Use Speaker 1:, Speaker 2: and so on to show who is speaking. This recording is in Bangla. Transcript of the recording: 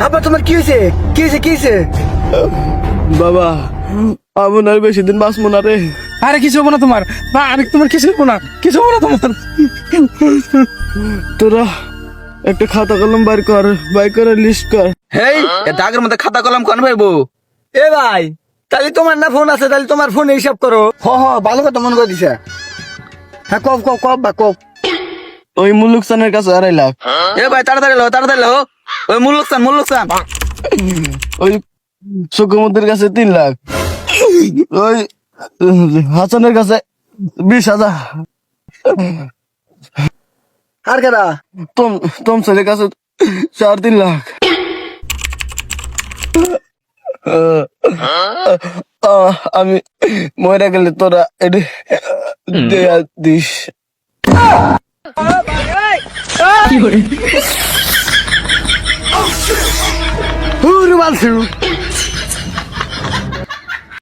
Speaker 1: আব্বা তোমার কি হয়েছে কি হয়েছে কি হয়েছে?
Speaker 2: বাবা আমি আর বেশি দিন বাঁচবো না রে।
Speaker 3: আরে কিছু হবো না তোমার, বা আমি তোমার কিছু হবো না, কিছু হবো না তোমার।
Speaker 2: তোরা একটা খাতা কলম বাইর করে লিস্ট কর।
Speaker 4: হেই এ দাগের মধ্যে খাতা কলম কোন ভাইবো?
Speaker 1: এ ভাই তাহলে তোমার না ফোন আছে, তাহলে তোমার ফোনে হিসাব করো। ভালো কথা মনে করে দিছে। হ্যাঁ কব কব কব বা কব।
Speaker 2: ওই মুলুকসানের কাছে 2.5 লাখ।
Speaker 4: এ ভাই তাড়াতাড়ি লো ওই মূল লোকসান
Speaker 2: ওই সুকুমুদ্দির কাছে 3 লাখ। ওই হাসানের কাছে 20,000।
Speaker 1: আর কারা?
Speaker 2: তোম ছেলের কাছে 4-3 লাখ। আমি মরে গেলে তোরা এটি দেয়া দিস।
Speaker 1: হুরু বালছু